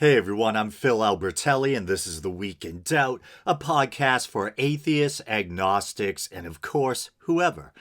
Hey everyone, I'm Phil Albertelli, and this is The Week in Doubt, a podcast for atheists, agnostics, and of course, whoever.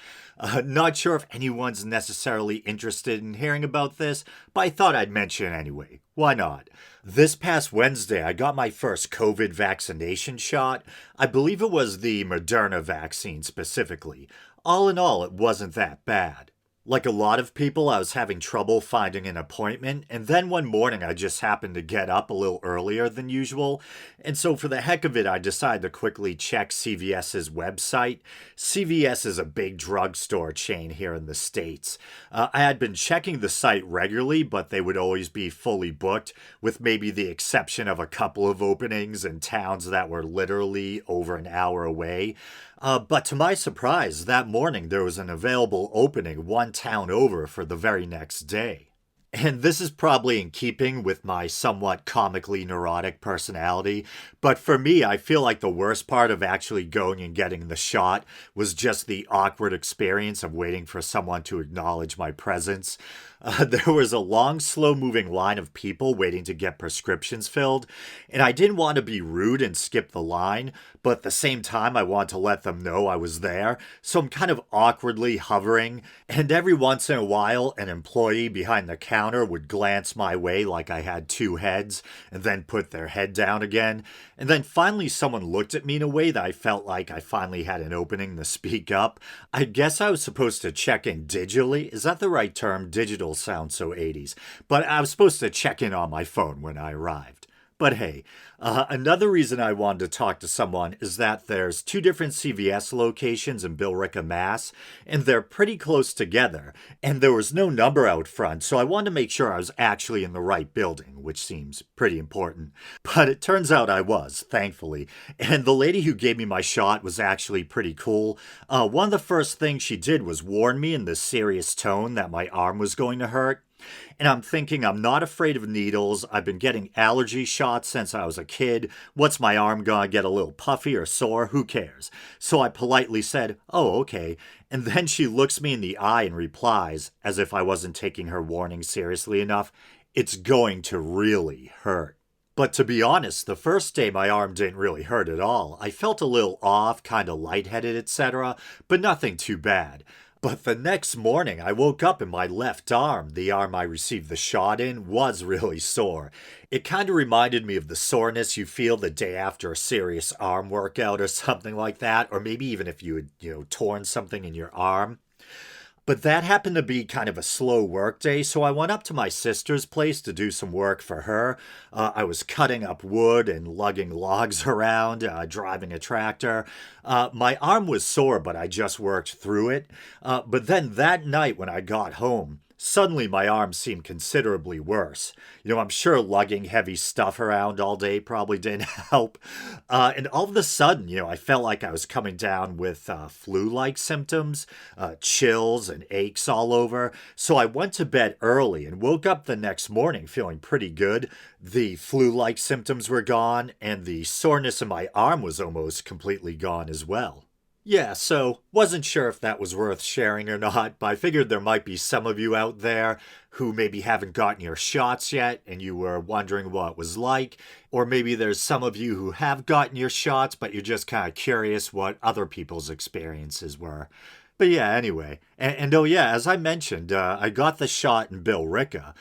Not sure if anyone's necessarily interested in hearing about this, but I thought I'd mention it anyway. Why not? This past Wednesday, I got my first COVID vaccination shot. I believe it was the Moderna vaccine specifically. All in all, it wasn't that bad. Like a lot of people, I was having trouble finding an appointment, and then one morning I just happened to get up a little earlier than usual, and so for the heck of it, I decided to quickly check CVS's website. CVS is a big drugstore chain here in the States. I had been checking the site regularly, but they would always be fully booked, with maybe the exception of a couple of openings in towns that were literally over an hour away. But to my surprise, that morning there was an available opening one town over for the very next day. And this is probably in keeping with my somewhat comically neurotic personality, but for me, I feel like the worst part of actually going and getting the shot was just the awkward experience of waiting for someone to acknowledge my presence. There was a long, slow moving line of people waiting to get prescriptions filled, and I didn't want to be rude and skip the line, but at the same time, I wanted to let them know I was there, so I'm kind of awkwardly hovering, and every once in a while, an employee behind the counter would glance my way like I had two heads, and then put their head down again, and then finally someone looked at me in a way that I felt like I finally had an opening to speak up. I guess I was supposed to check in digitally. Is that the right term? Digital sounds so 80s. But I was supposed to check in on my phone when I arrived. But hey, another reason I wanted to talk to someone is that there's two different CVS locations in Billerica, Mass, and they're pretty close together, and there was no number out front, so I wanted to make sure I was actually in the right building, which seems pretty important. But it turns out I was, thankfully, and the lady who gave me my shot was actually pretty cool. One of the first things she did was warn me in this serious tone that my arm was going to hurt. And I'm thinking, I'm not afraid of needles. I've been getting allergy shots since I was a kid. What's my arm gonna get a little puffy or sore? Who cares? So I politely said, oh, okay. And then she looks me in the eye and replies, as if I wasn't taking her warning seriously enough, it's going to really hurt. But to be honest, the first day my arm didn't really hurt at all. I felt a little off, kind of lightheaded, etc., but nothing too bad. But the next morning, I woke up and my left arm, the arm I received the shot in, was really sore. It kind of reminded me of the soreness you feel the day after a serious arm workout or something like that, or maybe even if you had, torn something in your arm. But that happened to be kind of a slow work day, so I went up to my sister's place to do some work for her. I was cutting up wood and lugging logs around, driving a tractor. My arm was sore, but I just worked through it. But then that night when I got home, suddenly my arm seemed considerably worse. I'm sure lugging heavy stuff around all day probably didn't help. And all of a sudden, I felt like I was coming down with flu-like symptoms, chills and aches all over. So I went to bed early and woke up the next morning feeling pretty good. The flu-like symptoms were gone, and the soreness in my arm was almost completely gone as well. Yeah, so wasn't sure if that was worth sharing or not, but I figured there might be some of you out there who maybe haven't gotten your shots yet and you were wondering what it was like, or maybe there's some of you who have gotten your shots but you're just kind of curious what other people's experiences were. But yeah, anyway, and oh yeah, as I mentioned, I got the shot in Billerica.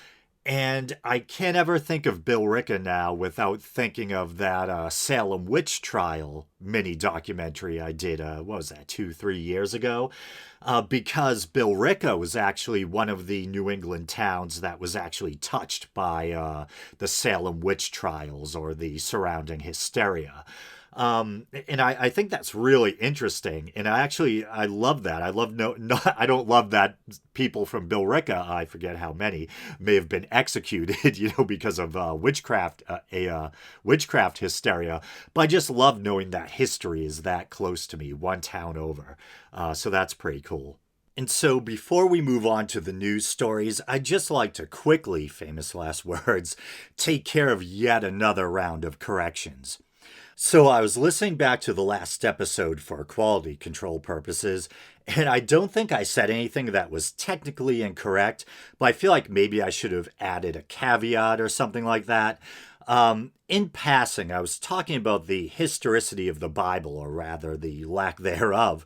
And I can't ever think of Billerica now without thinking of that Salem witch trial mini documentary I did, what was that, 2, 3 years ago? Because Billerica was actually one of the New England towns that was actually touched by the Salem witch trials or the surrounding hysteria. And I think that's really interesting. And I love that. I love I don't love that people from Billerica, I forget how many, may have been executed, because of witchcraft hysteria. But I just love knowing that history is that close to me, one town over. So that's pretty cool. And so before we move on to the news stories, I'd just like to quickly, famous last words, take care of yet another round of corrections. So I was listening back to the last episode for quality control purposes, and I don't think I said anything that was technically incorrect, but I feel like maybe I should have added a caveat or something like that. In passing, I was talking about the historicity of the Bible, or rather the lack thereof.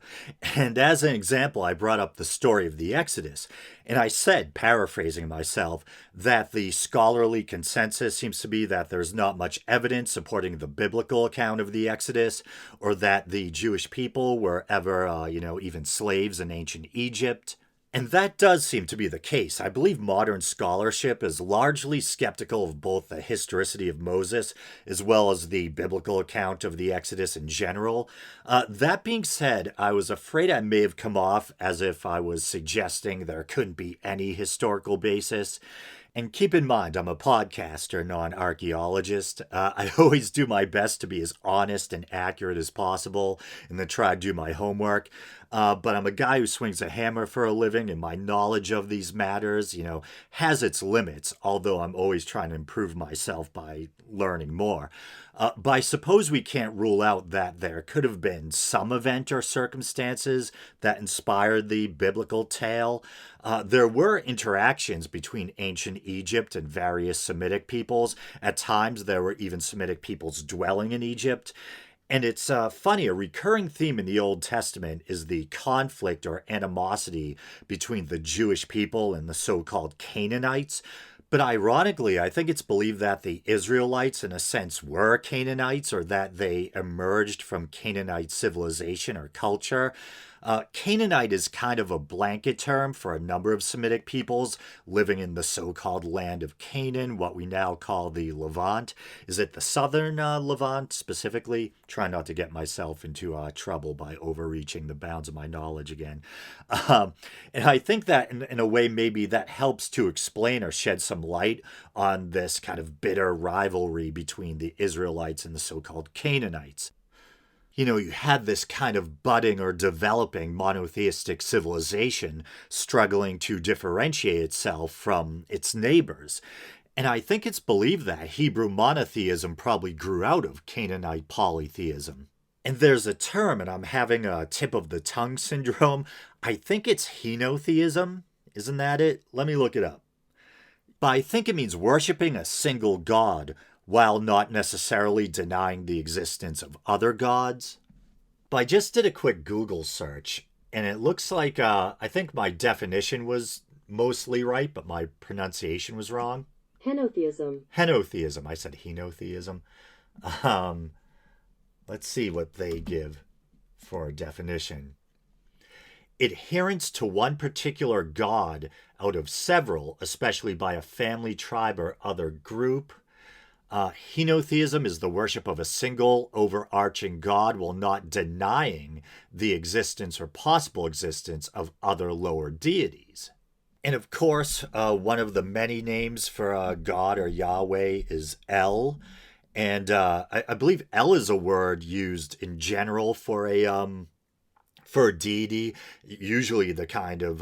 And as an example, I brought up the story of the Exodus. And I said, paraphrasing myself, that the scholarly consensus seems to be that there's not much evidence supporting the biblical account of the Exodus, or that the Jewish people were ever, even slaves in ancient Egypt. And that does seem to be the case. I believe modern scholarship is largely skeptical of both the historicity of Moses as well as the biblical account of the Exodus in general. That being said, I was afraid I may have come off as if I was suggesting there couldn't be any historical basis. And keep in mind, I'm a podcaster, not an archaeologist. I always do my best to be as honest and accurate as possible and then try to do my homework. But I'm a guy who swings a hammer for a living, and my knowledge of these matters, has its limits, although I'm always trying to improve myself by learning more. But I suppose we can't rule out that there could have been some event or circumstances that inspired the biblical tale. There were interactions between ancient Egypt and various Semitic peoples. At times, there were even Semitic peoples dwelling in Egypt. And it's funny, a recurring theme in the Old Testament is the conflict or animosity between the Jewish people and the so-called Canaanites. But ironically, I think it's believed that the Israelites, in a sense, were Canaanites, or that they emerged from Canaanite civilization or culture. Canaanite is kind of a blanket term for a number of Semitic peoples living in the so-called land of Canaan, what we now call the Levant. Is it the southern Levant specifically? Try not to get myself into trouble by overreaching the bounds of my knowledge again. And I think that in a way maybe that helps to explain or shed some light on this kind of bitter rivalry between the Israelites and the so-called Canaanites. You had this kind of budding or developing monotheistic civilization struggling to differentiate itself from its neighbors. And I think it's believed that Hebrew monotheism probably grew out of Canaanite polytheism. And there's a term, and I'm having a tip of the tongue syndrome. I think it's henotheism. Isn't that it? Let me look it up. But I think it means worshiping a single god, while not necessarily denying the existence of other gods. But I just did a quick Google search, and it looks like I think my definition was mostly right, but my pronunciation was wrong. Henotheism. Henotheism. I said henotheism. Let's see what they give for a definition. Adherence to one particular god out of several, especially by a family, tribe, or other group. Henotheism is the worship of a single overarching god while not denying the existence or possible existence of other lower deities. And of course, one of the many names for God or Yahweh is El. And I believe El is a word used in general for a deity, usually the kind of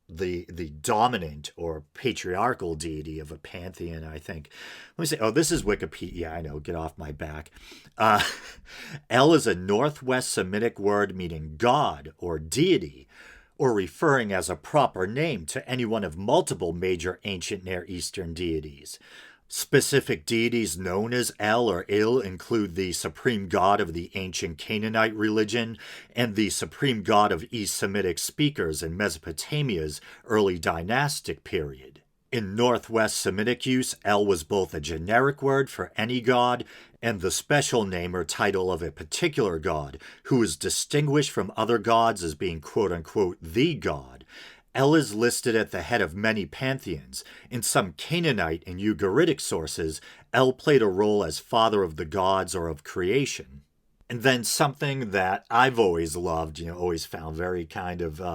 the dominant or patriarchal deity of a pantheon, I think. Let me say, this is Wikipedia. I know, get off my back. El is a Northwest Semitic word meaning God or deity, or referring as a proper name to any one of multiple major ancient Near Eastern deities. Specific deities known as El or Il include the supreme god of the ancient Canaanite religion and the supreme god of East Semitic speakers in Mesopotamia's early dynastic period. In Northwest Semitic use, El was both a generic word for any god and the special name or title of a particular god, who is distinguished from other gods as being quote-unquote the god. El is listed at the head of many pantheons. In some Canaanite and Ugaritic sources, El played a role as father of the gods or of creation. And then something that I've always loved, always found very kind of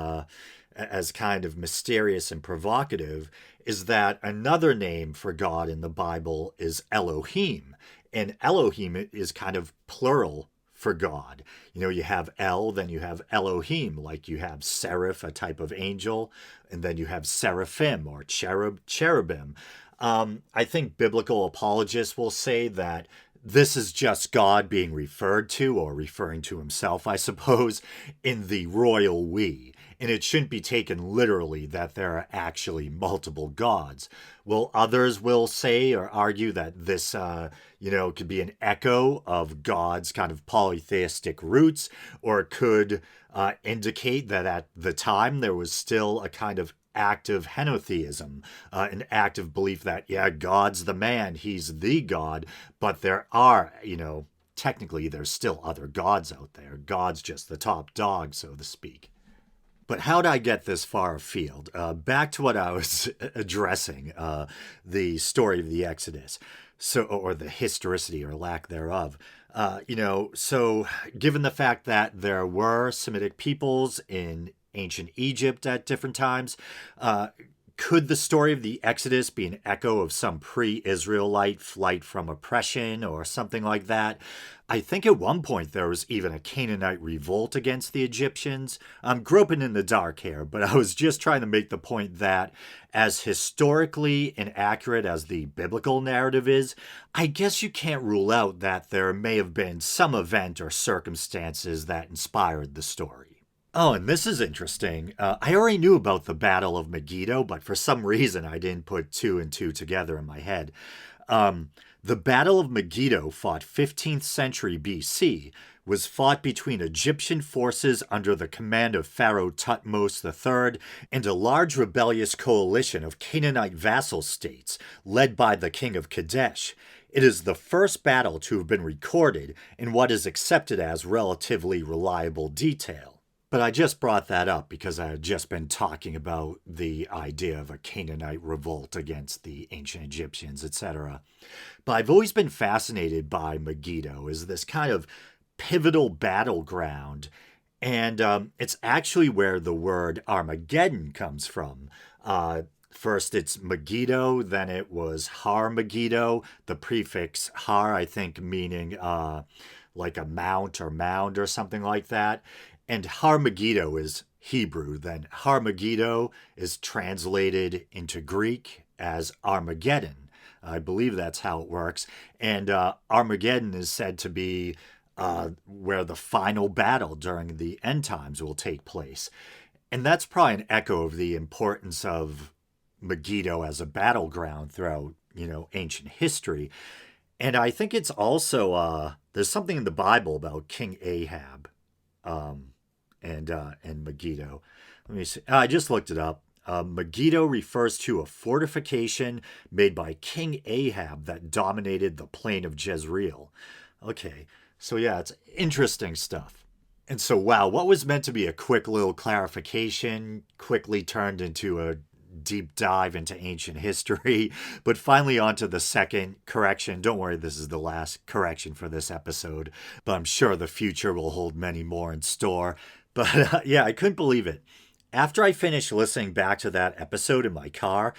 mysterious and provocative, is that another name for God in the Bible is Elohim. And Elohim is kind of plural for God. You have El, then you have Elohim, like you have seraph, a type of angel, and then you have seraphim or cherubim. I think biblical apologists will say that this is just God being referred to, or referring to himself, I suppose, in the royal we. and it shouldn't be taken literally that there are actually multiple gods. Well, others will say or argue that this, could be an echo of God's kind of polytheistic roots, or it could indicate that at the time there was still a kind of active henotheism, an active belief that, yeah, God's the man, he's the God, but there are, technically there's still other gods out there. God's just the top dog, so to speak. But how'd I get this far afield? Back to what I was addressing, the story of the Exodus, or the historicity or lack thereof. So given the fact that there were Semitic peoples in ancient Egypt at different times, could the story of the Exodus be an echo of some pre-Israelite flight from oppression or something like that? I think at one point there was even a Canaanite revolt against the Egyptians. I'm groping in the dark here, but I was just trying to make the point that as historically inaccurate as the biblical narrative is, I guess you can't rule out that there may have been some event or circumstances that inspired the story. Oh, and this is interesting. I already knew about the Battle of Megiddo, but for some reason I didn't put two and two together in my head. The Battle of Megiddo, fought 15th century BC, was fought between Egyptian forces under the command of Pharaoh Thutmose III and a large rebellious coalition of Canaanite vassal states led by the king of Kadesh. It is the first battle to have been recorded in what is accepted as relatively reliable detail. But I just brought that up because I had just been talking about the idea of a Canaanite revolt against the ancient Egyptians, etc. But I've always been fascinated by Megiddo as this kind of pivotal battleground, and it's actually where the word Armageddon comes from. First it's Megiddo, then it was Har Megiddo, the prefix Har, I think, meaning like a mount or mound or something like that. And Har Megiddo is Hebrew, then Har Megiddo is translated into Greek as Armageddon. I believe that's how it works. And Armageddon is said to be where the final battle during the end times will take place. And that's probably an echo of the importance of Megiddo as a battleground throughout, ancient history. And I think it's also, there's something in the Bible about King Ahab. And Megiddo. Let me see. I just looked it up. Megiddo refers to a fortification made by King Ahab that dominated the plain of Jezreel. Okay, so yeah, it's interesting stuff. And so, wow, what was meant to be a quick little clarification quickly turned into a deep dive into ancient history, but finally onto the second correction. Don't worry, this is the last correction for this episode, but I'm sure the future will hold many more in store. But yeah, I couldn't believe it. After I finished listening back to that episode in my car,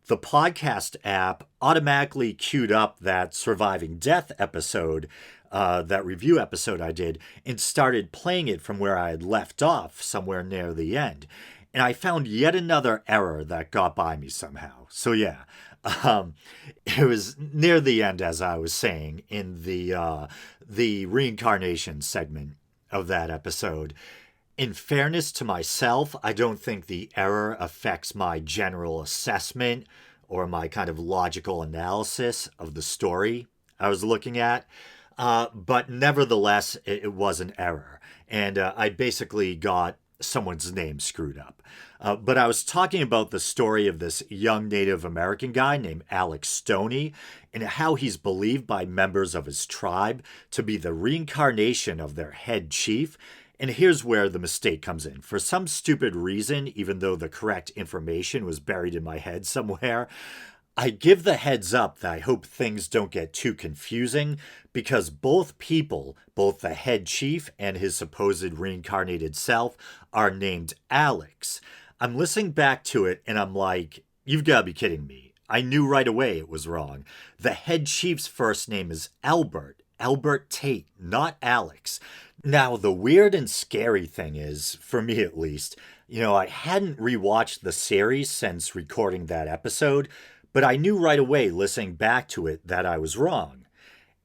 the podcast app automatically queued up that Surviving Death episode, that review episode I did, and started playing it from where I had left off, somewhere near the end. And I found yet another error that got by me somehow. So yeah, it was near the end, as I was saying, in the reincarnation segment of that episode. In fairness to myself, I don't think the error affects my general assessment or my kind of logical analysis of the story I was looking at. But nevertheless, it was an error. And I basically got someone's name screwed up. But I was talking about the story of this young Native American guy named Alex Stoney and how he's believed by members of his tribe to be the reincarnation of their head chief. And here's where the mistake comes in. For some stupid reason, even though the correct information was buried in my head somewhere, I give the heads up that I hope things don't get too confusing, because both people, both the head chief and his supposed reincarnated self, are named Alex. I'm listening back to it and I'm like, you've got to be kidding me. I knew right away it was wrong. The head chief's first name is Albert Tate, not Alex. Now, the weird and scary thing is, for me at least, I hadn't rewatched the series since recording that episode, but I knew right away listening back to it that I was wrong.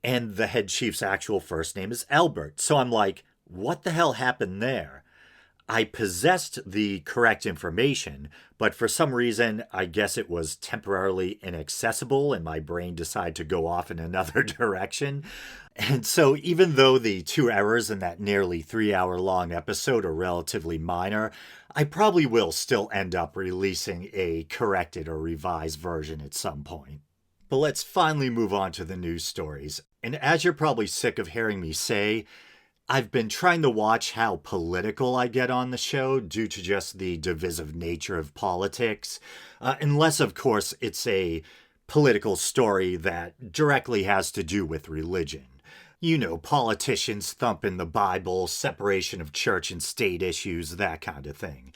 And the head chief's actual first name is Albert. So I'm like, what the hell happened there? I possessed the correct information, but for some reason, I guess it was temporarily inaccessible and my brain decided to go off in another direction. And so, even though the two errors in that nearly 3 hour long episode are relatively minor, I probably will still end up releasing a corrected or revised version at some point. But let's finally move on to the news stories. And as you're probably sick of hearing me say, I've been trying to watch how political I get on the show due to just the divisive nature of politics, unless, of course, it's a political story that directly has to do with religion. You know, politicians thumping the Bible, separation of church and state issues, that kind of thing.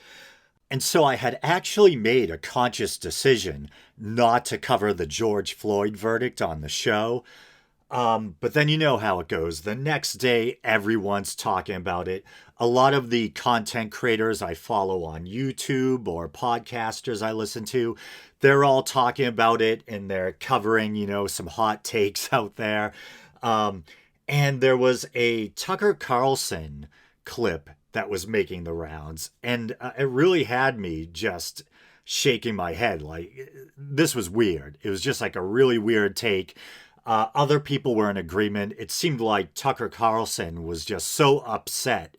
And so I had actually made a conscious decision not to cover the George Floyd verdict on the show. But then you know how it goes. The next day, everyone's talking about it. A lot of the content creators I follow on YouTube or podcasters I listen to, they're all talking about it and they're covering, some hot takes out there. And there was a Tucker Carlson clip that was making the rounds. And it really had me just shaking my head. Like, this was weird. It was just like a really weird take. Other people were in agreement. It seemed like Tucker Carlson was just so upset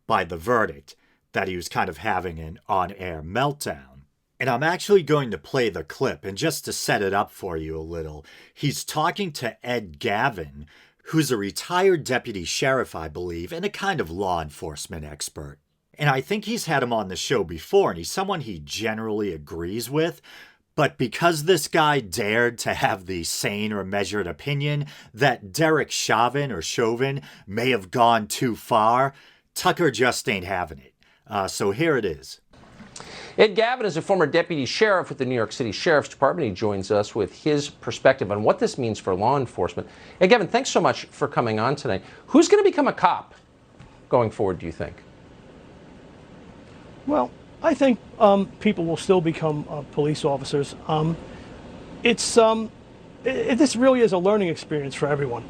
by the verdict that he was kind of having an on-air meltdown. And I'm actually going to play the clip, and just to set it up for you a little, he's talking to Ed Gavin, who's a retired deputy sheriff, I believe, and a kind of law enforcement expert. And I think he's had him on the show before, and he's someone he generally agrees with. But because this guy dared to have the sane or measured opinion that Derek Chauvin may have gone too far, Tucker just ain't having it. So here it is. Ed Gavin is a former deputy sheriff with the New York City Sheriff's Department. He joins us with his perspective on what this means for law enforcement. Ed Gavin, thanks so much for coming on tonight. Who's going to become a cop going forward, do you think? Well, I think people will still become police officers. This really is a learning experience for everyone.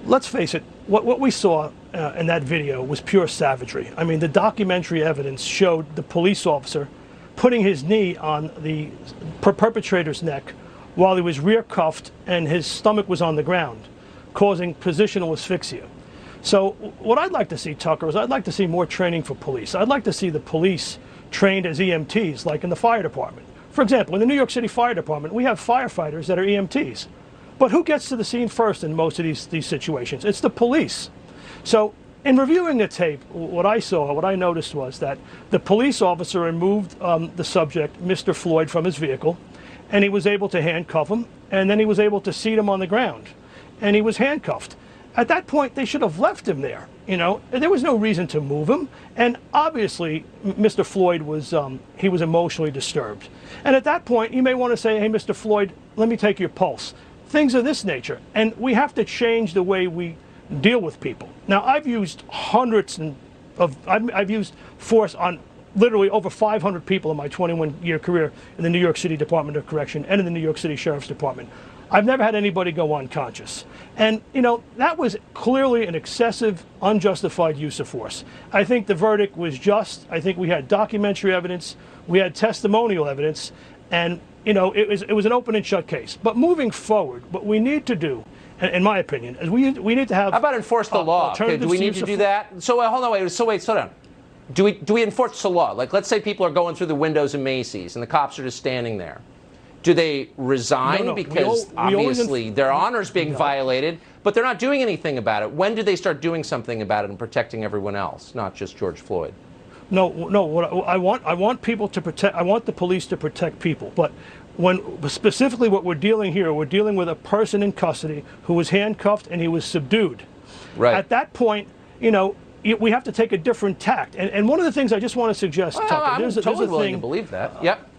Let's face it, what we saw in that video was pure savagery. I mean, the documentary evidence showed the police officer putting his knee on the perpetrator's neck while he was rear cuffed and his stomach was on the ground, causing positional asphyxia. So what I'd like to see, Tucker, is I'd like to see more training for police. I'd like to see the police trained as EMTs, like in the fire department. For example, in the New York City Fire Department, we have firefighters that are EMTs. But who gets to the scene first in most of these situations? It's the police. So in reviewing the tape, what I noticed was that the police officer removed the subject, Mr. Floyd, from his vehicle, and he was able to handcuff him, and then he was able to seat him on the ground, and he was handcuffed. At that point, they should have left him there. There was no reason to move him. And obviously, Mr. Floyd was emotionally disturbed. And at that point, you may want to say, hey, Mr. Floyd, let me take your pulse. Things of this nature. And we have to change the way we deal with people. Now, I've used I've used force on literally over 500 people in my 21-year career in the New York City Department of Correction and in the New York City Sheriff's Department. I've never had anybody go unconscious. And, that was clearly an excessive, unjustified use of force. I think the verdict was just. I think we had documentary evidence, we had testimonial evidence, and, it was an open and shut case. But moving forward, what we need to do, in my opinion, is we need to have... How about enforce the law? Okay, do we need to do that? So hold on, wait, slow down. Do we enforce the law? Like, let's say people are going through the windows of Macy's and the cops are just standing there. Do they resign? No, because obviously their honor's being violated, but they're not doing anything about it. When do they start doing something about it and protecting everyone else, not just George Floyd? No. I want people to protect. I want the police to protect people. But specifically what we're dealing with a person in custody who was handcuffed and he was subdued. Right. At that point, we have to take a different tact. And one of the things I just want to suggest, Tucker, I'm totally willing to believe that. Yep.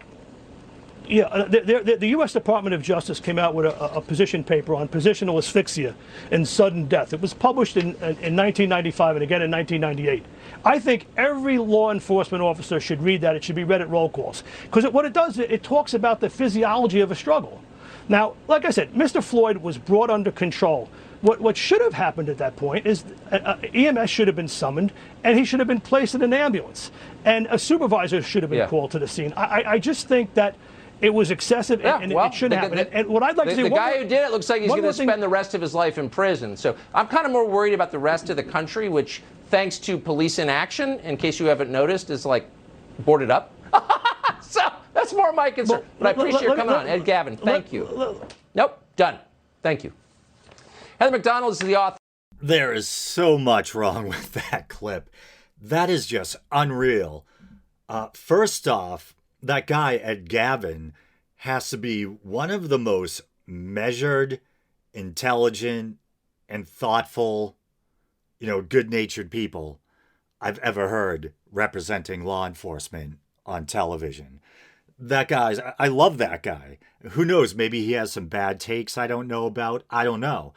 Yeah, the U.S. Department of Justice came out with a position paper on positional asphyxia and sudden death. It was published in 1995 and again in 1998. I think every law enforcement officer should read that. It should be read at roll calls. Because what it does, it talks about the physiology of a struggle. Now, like I said, Mr. Floyd was brought under control. What should have happened at that point is EMS should have been summoned, and he should have been placed in an ambulance, and a supervisor should have been called to the scene. I just think that it was excessive, and it shouldn't happen. And what I'd like to say, the guy who did it looks like he's going to spend the rest of his life in prison. So I'm kind of more worried about the rest of the country, which, thanks to police inaction, in case you haven't noticed, is like boarded up. So that's more my concern. But I appreciate your coming on, Ed Gavin. Thank you. Nope, done. Thank you. Heather McDonald is the author. There is so much wrong with that clip. That is just unreal. First off, that guy, Ed Gavin, has to be one of the most measured, intelligent, and thoughtful, good-natured people I've ever heard representing law enforcement on television. That guy's, I love that guy. Who knows, maybe he has some bad takes I don't know about. I don't know.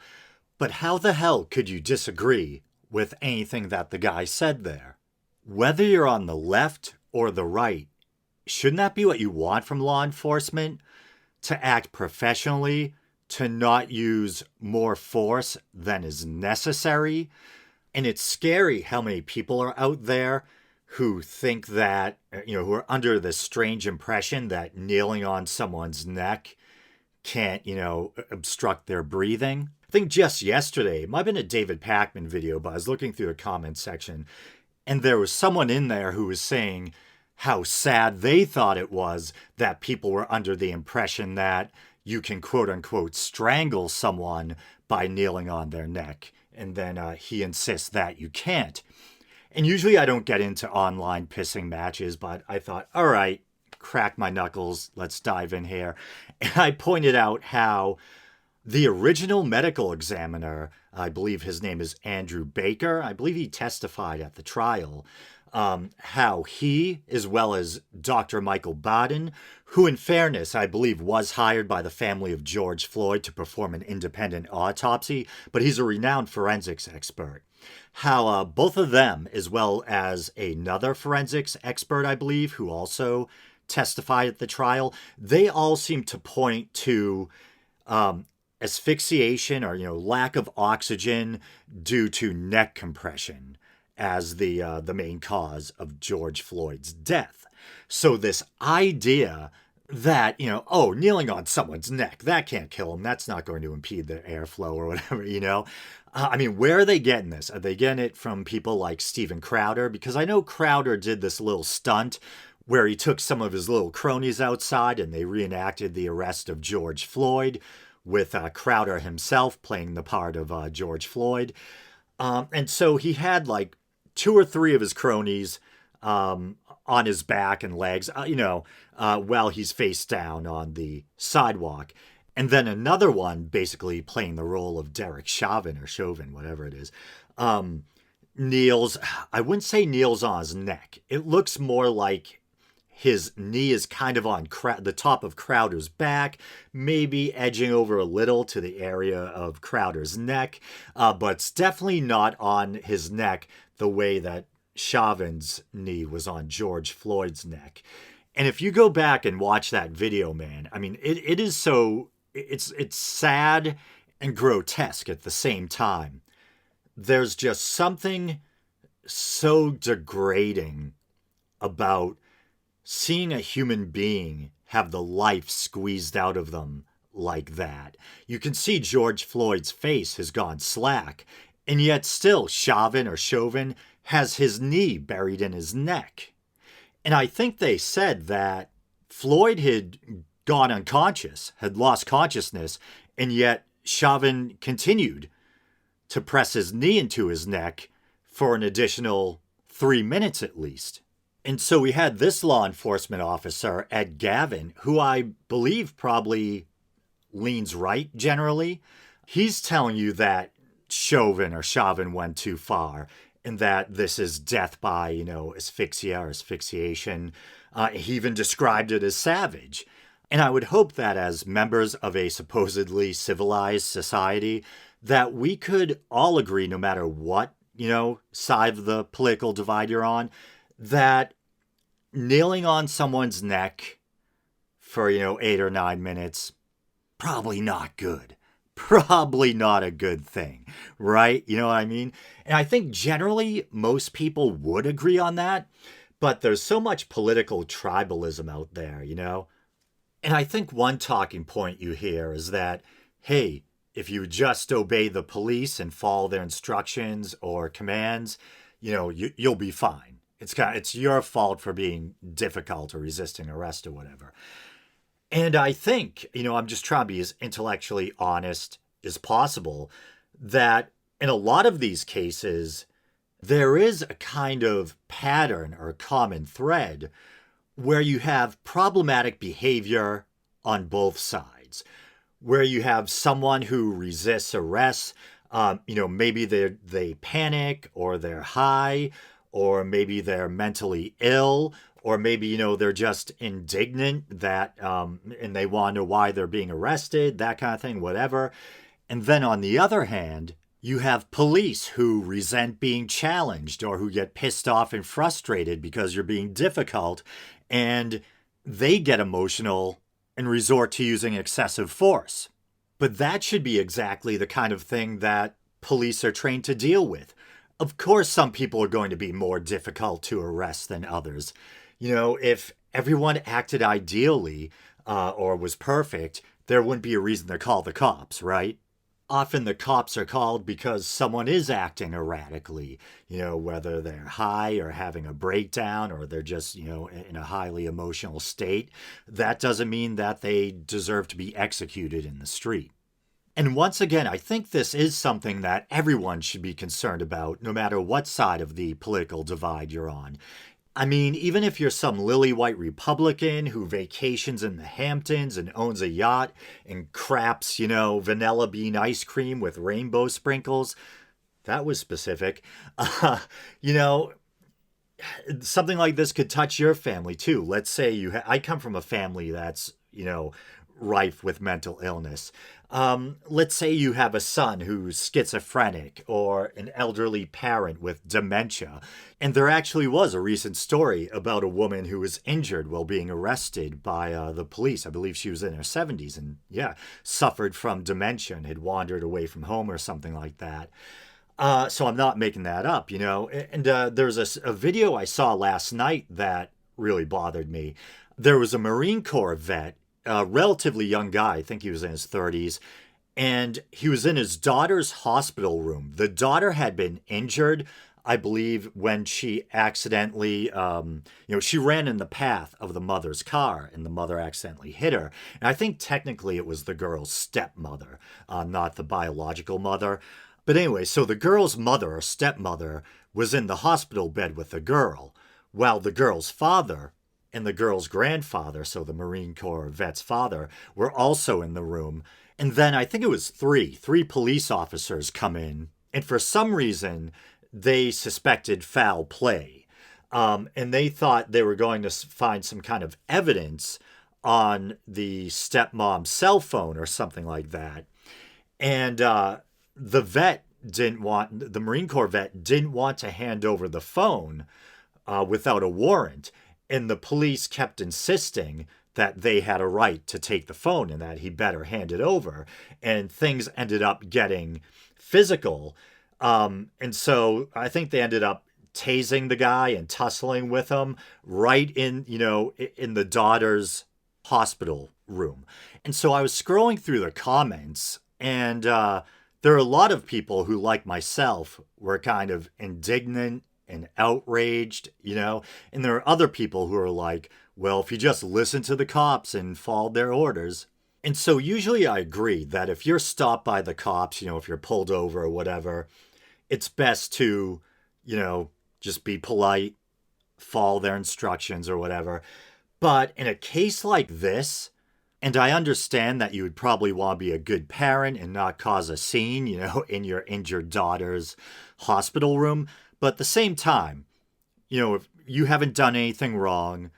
But how the hell could you disagree with anything that the guy said there? Whether you're on the left or the right, shouldn't that be what you want from law enforcement? To act professionally, to not use more force than is necessary? And it's scary how many people are out there who think that, who are under this strange impression that kneeling on someone's neck can't, obstruct their breathing. I think just yesterday, it might have been a David Pakman video, but I was looking through the comments section, and there was someone in there who was saying how sad they thought it was that people were under the impression that you can, quote unquote, strangle someone by kneeling on their neck. And then he insists that you can't. And usually I don't get into online pissing matches, but I thought, all right, crack my knuckles, let's dive in here. And I pointed out how the original medical examiner, I believe his name is Andrew Baker, I believe he testified at the trial, how he, as well as Dr. Michael Baden, who in fairness, I believe was hired by the family of George Floyd to perform an independent autopsy, but he's a renowned forensics expert. How both of them, as well as another forensics expert, I believe, who also testified at the trial, they all seem to point to asphyxiation or lack of oxygen due to neck compression as the main cause of George Floyd's death. So this idea that kneeling on someone's neck, that can't kill him, that's not going to impede the airflow or whatever, where are they getting this? Are they getting it from people like Steven Crowder? Because I know Crowder did this little stunt where he took some of his little cronies outside and they reenacted the arrest of George Floyd, with Crowder himself playing the part of George Floyd. And so he had like 2 or 3 of his cronies on his back and legs, while he's face down on the sidewalk. And then another one basically playing the role of Derek Chauvin, whatever it is, kneels, I wouldn't say kneels on his neck. It looks more like his knee is kind of on the top of Crowder's back, maybe edging over a little to the area of Crowder's neck, but it's definitely not on his neck the way that Chauvin's knee was on George Floyd's neck. And if you go back and watch that video, man, it is so, it's sad and grotesque at the same time. There's just something so degrading about seeing a human being have the life squeezed out of them like that. You can see George Floyd's face has gone slack, and yet still Chauvin has his knee buried in his neck. And I think they said that Floyd had gone unconscious, had lost consciousness, and yet Chauvin continued to press his knee into his neck for an additional 3 minutes at least. And so we had this law enforcement officer, Ed Gavin, who I believe probably leans right generally. He's telling you that Chauvin went too far and that this is death by, asphyxia or asphyxiation. He even described it as savage. And I would hope that as members of a supposedly civilized society, that we could all agree, no matter what, side of the political divide you're on, that kneeling on someone's neck for, 8 or 9 minutes, probably not good. Probably not a good thing, right? You know what I mean? And I think generally most people would agree on that, but there's so much political tribalism out there, you know? And I think one talking point you hear is that, hey, if you just obey the police and follow their instructions or commands, you'll be fine. It's your fault for being difficult or resisting arrest or whatever. And I think, I'm just trying to be as intellectually honest as possible, that in a lot of these cases, there is a kind of pattern or common thread where you have problematic behavior on both sides, where you have someone who resists arrest. Maybe they panic, or they're high, or maybe they're mentally ill, or maybe, they're just indignant that, and they wonder why they're being arrested, that kind of thing, whatever. And then on the other hand, you have police who resent being challenged, or who get pissed off and frustrated because you're being difficult, and they get emotional and resort to using excessive force. But that should be exactly the kind of thing that police are trained to deal with. Of course, some people are going to be more difficult to arrest than others. If everyone acted ideally or was perfect, there wouldn't be a reason to call the cops, right? Often the cops are called because someone is acting erratically, whether they're high or having a breakdown, or they're just, in a highly emotional state. That doesn't mean that they deserve to be executed in the street. And once again, I think this is something that everyone should be concerned about, no matter what side of the political divide you're on. I mean, even if you're some lily-white Republican who vacations in the Hamptons and owns a yacht and craps, vanilla bean ice cream with rainbow sprinkles, that was specific, something like this could touch your family too. Let's say I come from a family that's, rife with mental illness. Let's say you have a son who's schizophrenic, or an elderly parent with dementia. And there actually was a recent story about a woman who was injured while being arrested by the police. I believe she was in her 70s and, suffered from dementia and had wandered away from home or something like that. So I'm not making that up, And there's a video I saw last night that really bothered me. There was a Marine Corps vet, a relatively young guy, I think he was in his 30s, and he was in his daughter's hospital room. The daughter had been injured, I believe, when she accidentally, she ran in the path of the mother's car, and the mother accidentally hit her. And I think technically it was the girl's stepmother, not the biological mother. But anyway, so the girl's mother or stepmother was in the hospital bed with the girl, while the girl's father and the girl's grandfather, so the Marine Corps vet's father, were also in the room. And then I think it was three police officers come in, and for some reason, they suspected foul play. And they thought they were going to find some kind of evidence on the stepmom's cell phone or something like that. And the Marine Corps vet didn't want to hand over the phone without a warrant. And the police kept insisting that they had a right to take the phone and that he better hand it over. And things ended up getting physical. And so I think they ended up tasing the guy and tussling with him right in the daughter's hospital room. And so I was scrolling through the comments, and there are a lot of people who, like myself, were kind of indignant and outraged, and there are other people who are like, well, if you just listen to the cops and followed their orders. And so usually I agree that if you're stopped by the cops, if you're pulled over or whatever, it's best to, just be polite, follow their instructions or whatever. But in a case like this, and I understand that you would probably want to be a good parent and not cause a scene, in your injured daughter's hospital room. But at the same time, if you haven't done anything wrong,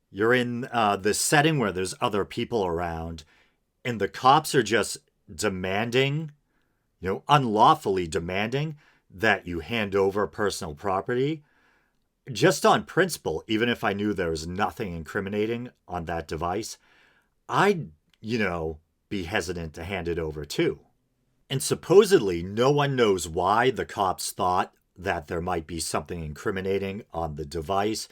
you're in this setting where there's other people around, and the cops are just demanding, unlawfully demanding that you hand over personal property. Just on principle, even if I knew there was nothing incriminating on that device, I'd, be hesitant to hand it over too. And supposedly, no one knows why the cops thought that there might be something incriminating on the device.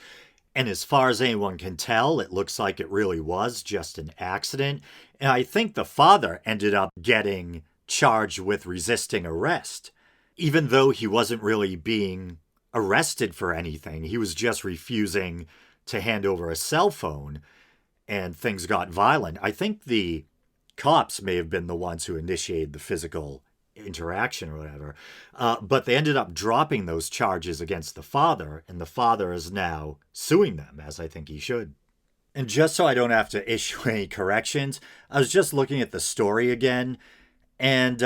And as far as anyone can tell, it looks like it really was just an accident. And I think the father ended up getting charged with resisting arrest, even though he wasn't really being arrested for anything. He was just refusing to hand over a cell phone, and things got violent. I think the cops may have been the ones who initiated the physical interaction or whatever, but they ended up dropping those charges against the father, and the father is now suing them, as I think he should. And just so I don't have to issue any corrections, I was just looking at the story again, and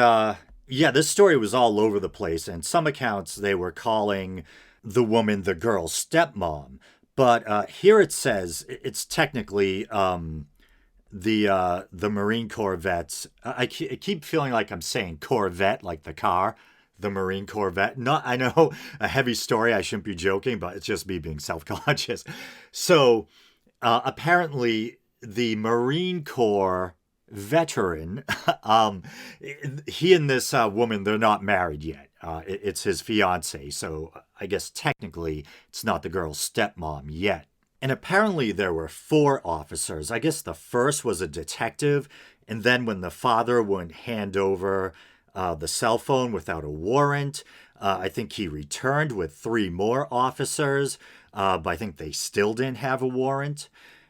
this story was all over the place, and some accounts they were calling the woman the girl's stepmom, but here it says it's technically the Marine Corps vets. I keep feeling like I'm saying Corvette, like the car, the Marine Corvette. Not, I know, a heavy story, I shouldn't be joking, but it's just me being self-conscious. So apparently the Marine Corps veteran, he and this woman, they're not married yet. It's his fiance, so I guess technically it's not the girl's stepmom yet. And apparently there were 4 officers. I guess the first was a detective, and then when the father wouldn't hand over the cell phone without a warrant, I think he returned with 3 more officers, but I think they still didn't have a warrant.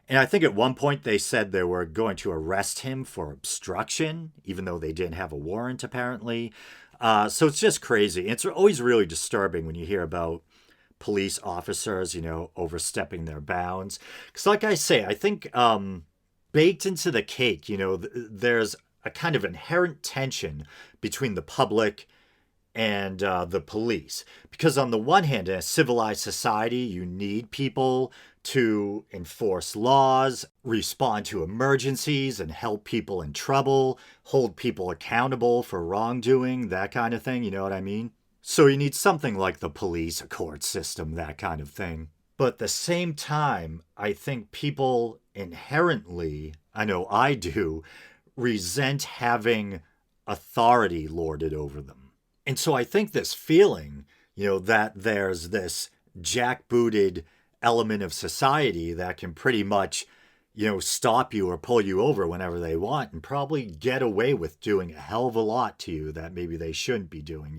And I think at one point they said they were going to arrest him for obstruction, even though they didn't have a warrant, apparently. So it's just crazy. It's always really disturbing when you hear about police officers, overstepping their bounds. Because like I say, I think baked into the cake, there's a kind of inherent tension between the public and the police. Because on the one hand, in a civilized society, you need people to enforce laws, respond to emergencies, and help people in trouble, hold people accountable for wrongdoing, that kind of thing, you know what I mean? So you need something like the police, a court system, that kind of thing. But at the same time, I think people inherently, I know I do, resent having authority lorded over them. And so I think this feeling, that there's this jackbooted element of society that can pretty much, stop you or pull you over whenever they want and probably get away with doing a hell of a lot to you that maybe they shouldn't be doing,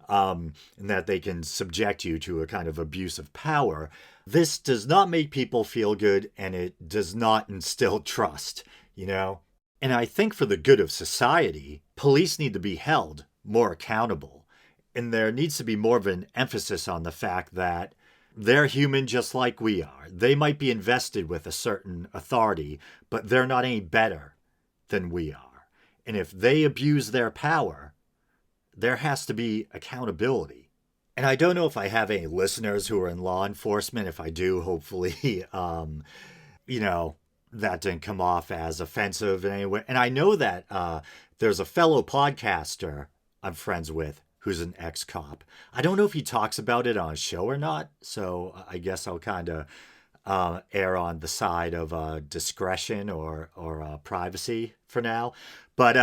and that they can subject you to a kind of abuse of power. This does not make people feel good, and it does not instill trust, And I think for the good of society, police need to be held more accountable. And there needs to be more of an emphasis on the fact that they're human just like we are. They might be invested with a certain authority, but they're not any better than we are. And if they abuse their power, there has to be accountability. And I don't know if I have any listeners who are in law enforcement. If I do, hopefully, that didn't come off as offensive in any way. And I know that there's a fellow podcaster I'm friends with who's an ex-cop. I don't know if he talks about it on his show or not, so I guess I'll kind of err on the side of discretion or privacy for now. But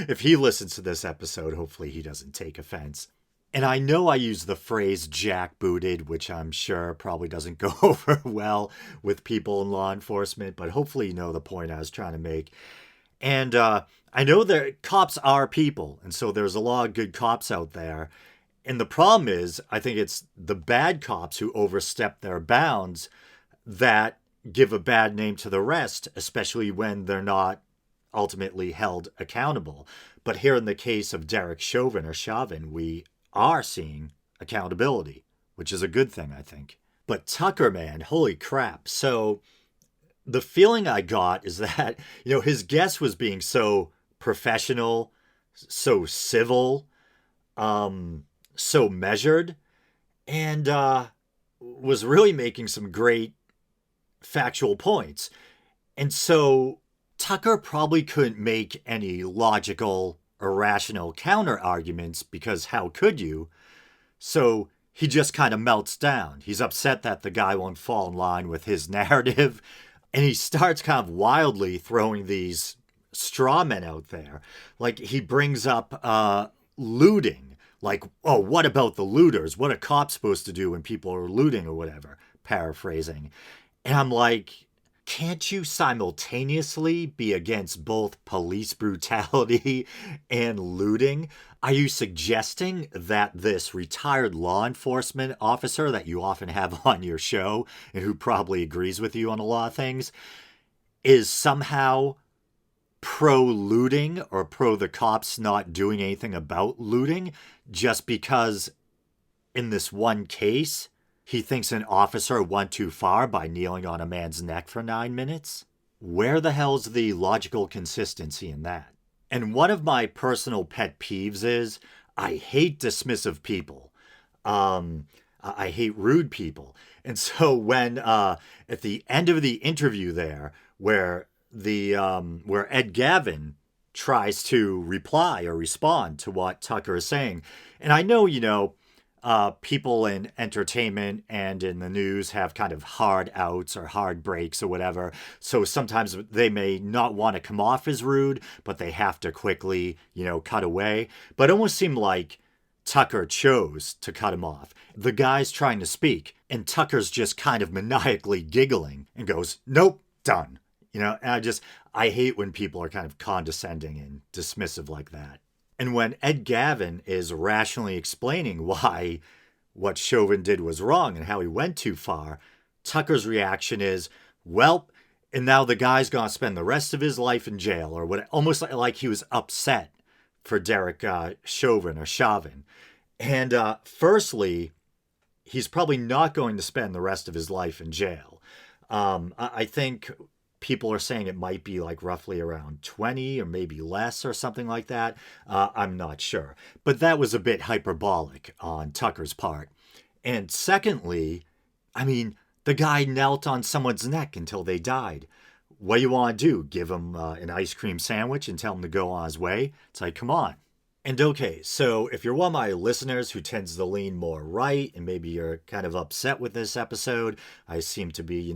if he listens to this episode, hopefully he doesn't take offense. And I know I use the phrase jackbooted, which I'm sure probably doesn't go over well with people in law enforcement, but hopefully you know the point I was trying to make. And I know that cops are people, and so there's a lot of good cops out there. And the problem is, I think it's the bad cops who overstep their bounds that give a bad name to the rest, especially when they're not ultimately held accountable. But here in the case of Derek Chauvin, we are seeing accountability, which is a good thing, I think. But Tucker, man, holy crap. So the feeling I got is that, his guest was being so professional, so civil, so measured, and was really making some great factual points. And so Tucker probably couldn't make any logical or rational counter arguments because how could you? So he just kind of melts down. He's upset that the guy won't fall in line with his narrative. And he starts kind of wildly throwing these straw men out there. Like, he brings up looting. Like, oh, what about the looters? What are cops supposed to do when people are looting or whatever? Paraphrasing. And I'm like, can't you simultaneously be against both police brutality and looting? Are you suggesting that this retired law enforcement officer that you often have on your show and who probably agrees with you on a lot of things is somehow pro-looting or pro the cops not doing anything about looting just because in this one case he thinks an officer went too far by kneeling on a man's neck for 9 minutes? Where the hell's the logical consistency in that? And one of my personal pet peeves is I hate dismissive people. I hate rude people. And so when at the end of the interview there, where Ed Gavin tries to reply or respond to what Tucker is saying, and I know, people in entertainment and in the news have kind of hard outs or hard breaks or whatever. So sometimes they may not want to come off as rude, but they have to quickly, cut away. But it almost seemed like Tucker chose to cut him off. The guy's trying to speak, and Tucker's just kind of maniacally giggling and goes, nope, done. And I hate when people are kind of condescending and dismissive like that. And when Ed Gavin is rationally explaining why what Chauvin did was wrong and how he went too far, Tucker's reaction is, well, and now the guy's going to spend the rest of his life in jail, or what, almost like he was upset for Derek Chauvin. And firstly, he's probably not going to spend the rest of his life in jail. I think people are saying it might be like roughly around 20 or maybe less or something like that. I'm not sure. But that was a bit hyperbolic on Tucker's part. And secondly, the guy knelt on someone's neck until they died. What do you want to do? Give him an ice cream sandwich and tell him to go on his way? It's like, come on. And okay, so if you're one of my listeners who tends to lean more right, and maybe you're kind of upset with this episode, I seem to be,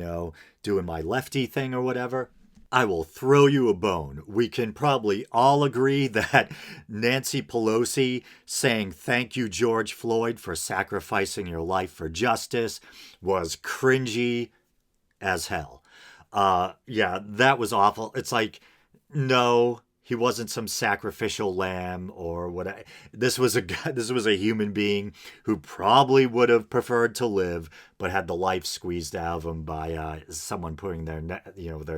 doing my lefty thing or whatever, I will throw you a bone. We can probably all agree that Nancy Pelosi saying thank you, George Floyd, for sacrificing your life for justice was cringy as hell. Yeah, that was awful. It's like, no, he wasn't some sacrificial lamb or what. This was a human being who probably would have preferred to live, but had the life squeezed out of him by someone putting their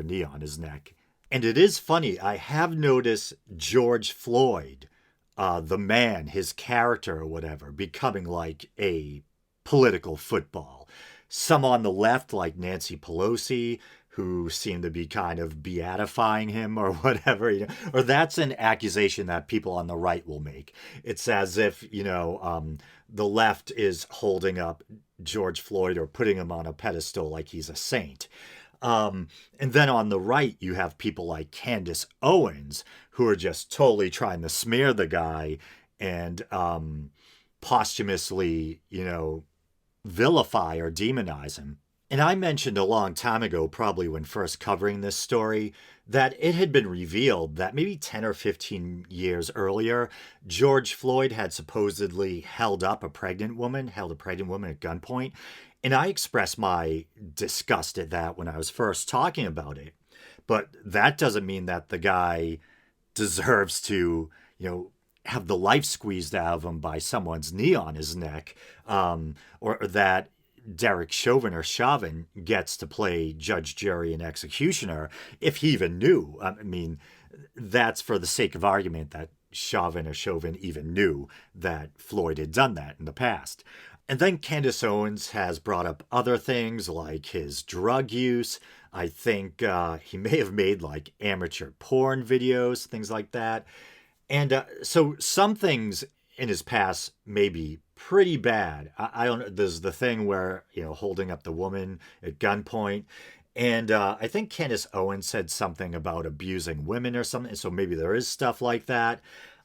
knee on his neck. And it is funny. I have noticed George Floyd, the man, his character or whatever, becoming like a political football. Some on the left, like Nancy Pelosi, who seem to be kind of beatifying him or whatever, or that's an accusation that people on the right will make. It's as if, the left is holding up George Floyd or putting him on a pedestal like he's a saint. And then on the right, you have people like Candace Owens, who are just totally trying to smear the guy and posthumously, vilify or demonize him. And I mentioned a long time ago, probably when first covering this story, that it had been revealed that maybe 10 or 15 years earlier, George Floyd had supposedly held a pregnant woman at gunpoint. And I expressed my disgust at that when I was first talking about it. But that doesn't mean that the guy deserves to, have the life squeezed out of him by someone's knee on his neck, or that Derek Chauvin gets to play judge, jury, and executioner, if he even knew. That's for the sake of argument that Chauvin even knew that Floyd had done that in the past. And then Candace Owens has brought up other things like his drug use. I think he may have made like amateur porn videos, things like that. And so some things in his past may be pretty bad. I don't know. There's the thing where, holding up the woman at gunpoint. And I think Candace Owens said something about abusing women or something. So maybe there is stuff like that.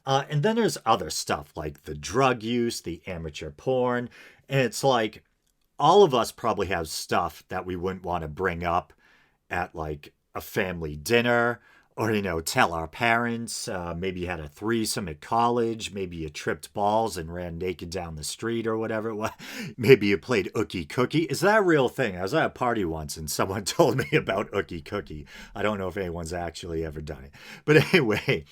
And then there's other stuff like the drug use, the amateur porn. And it's like all of us probably have stuff that we wouldn't want to bring up at like a family dinner Or, tell our parents, maybe you had a threesome at college, maybe you tripped balls and ran naked down the street or whatever it was. Maybe you played Ookie Cookie. Is that a real thing? I was at a party once and someone told me about Ookie Cookie. I don't know if anyone's actually ever done it. But anyway,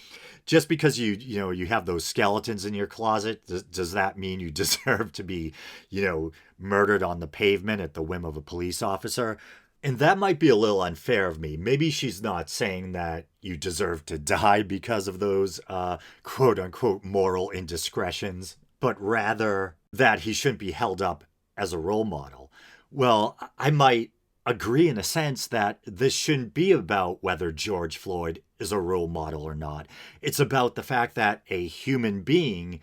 just because you have those skeletons in your closet, does that mean you deserve to be, murdered on the pavement at the whim of a police officer? And that might be a little unfair of me. Maybe she's not saying that you deserve to die because of those quote unquote moral indiscretions, but rather that he shouldn't be held up as a role model. Well, I might agree in a sense that this shouldn't be about whether George Floyd is a role model or not. It's about the fact that a human being,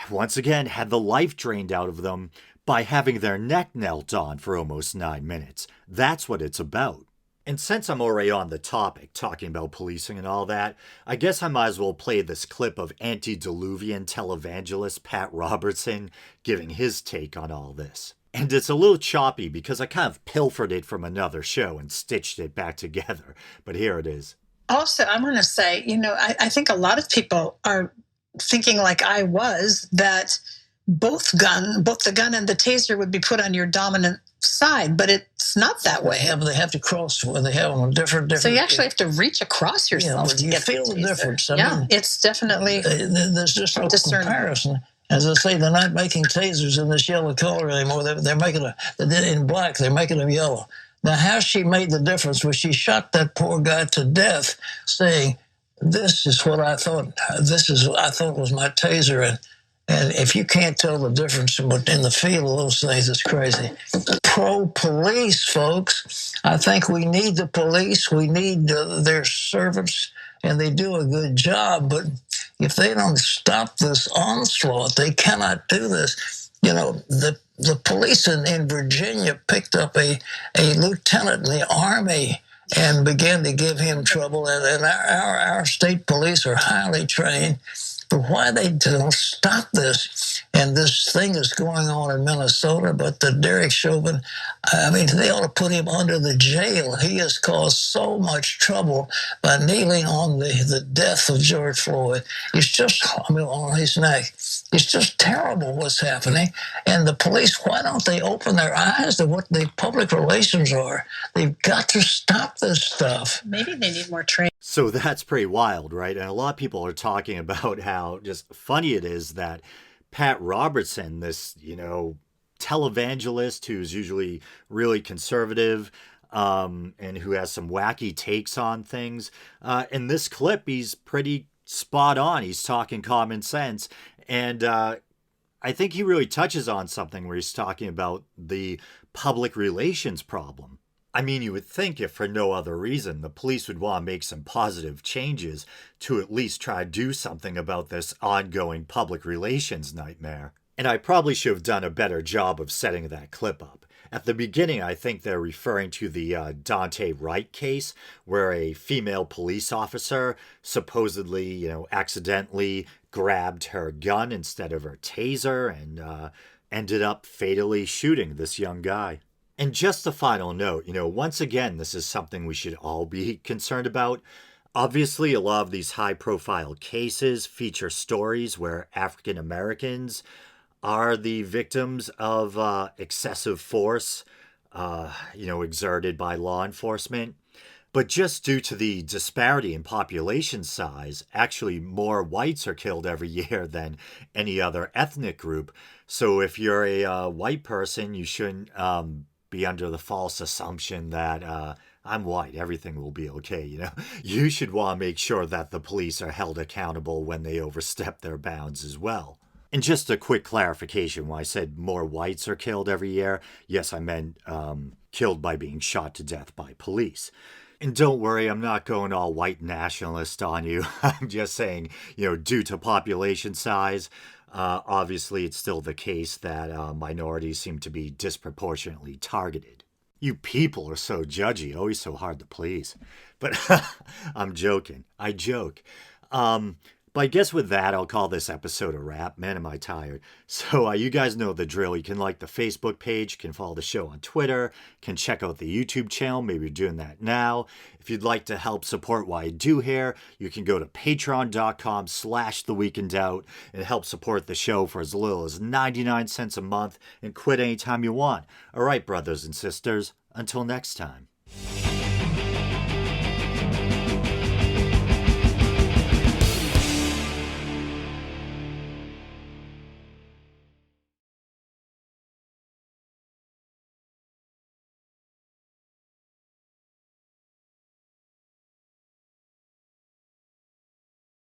once again, had the life drained out of them by having their neck knelt on for almost 9 minutes. That's what it's about. And since I'm already on the topic, talking about policing and all that, I guess I might as well play this clip of antediluvian televangelist Pat Robertson giving his take on all this. And it's a little choppy because I kind of pilfered it from another show and stitched it back together. But here it is. Also, I want to say, I think a lot of people are thinking like I was, that both the gun and the taser would be put on your dominant side, but it's not that way. They have to cross where they have them different. So you actually have to reach across yourself to you get feel the difference. I mean, it's definitely there's just no comparison. As I say, they're not making tasers in this yellow color anymore. They're making in black. They're making them yellow. Now, how she made the difference was she shot that poor guy to death, saying, "This is what I thought. I thought was my taser." And if you can't tell the difference in the feel of those things, it's crazy. Pro-police, folks. I think we need the police. We need their servants, and they do a good job. But if they don't stop this onslaught, they cannot do this. The police in Virginia picked up a lieutenant in the Army and began to give him trouble. And our state police are highly trained. But why they don't stop this? And this thing is going on in Minnesota, but the Derek Chauvin, they ought to put him under the jail. He has caused so much trouble by kneeling on the death of George Floyd. It's just, on his neck. It's just terrible what's happening. And the police, why don't they open their eyes to what the public relations are? They've got to stop this stuff. Maybe they need more training. So that's pretty wild, right? And a lot of people are talking about how just funny it is that Pat Robertson, this, televangelist who's usually really conservative and who has some wacky takes on things, in this clip, he's pretty spot on. He's talking common sense. And I think he really touches on something where he's talking about the public relations problem. I mean, you would think if for no other reason, the police would want to make some positive changes to at least try to do something about this ongoing public relations nightmare. And I probably should have done a better job of setting that clip up. At the beginning, I think they're referring to the Dante Wright case, where a female police officer supposedly, accidentally grabbed her gun instead of her taser and ended up fatally shooting this young guy. And just a final note, once again, this is something we should all be concerned about. Obviously, a lot of these high-profile cases feature stories where African Americans are the victims of excessive force, exerted by law enforcement. But just due to the disparity in population size, actually more whites are killed every year than any other ethnic group. So if you're a white person, you shouldn't be under the false assumption that I'm white, everything will be okay, You should want to make sure that the police are held accountable when they overstep their bounds as well. And just a quick clarification, when I said more whites are killed every year, yes, I meant killed by being shot to death by police. And don't worry, I'm not going all white nationalist on you. I'm just saying, due to population size, obviously, it's still the case that minorities seem to be disproportionately targeted. You people are so judgy, always so hard to please. But I'm joking. I joke. But I guess with that, I'll call this episode a wrap. Man, am I tired. So you guys know the drill. You can like the Facebook page, can follow the show on Twitter, can check out the YouTube channel. Maybe you're doing that now. If you'd like to help support what I do here, you can go to patreon.com/theweekindoubt and help support the show for as little as 99 cents a month and quit anytime you want. All right, brothers and sisters, until next time.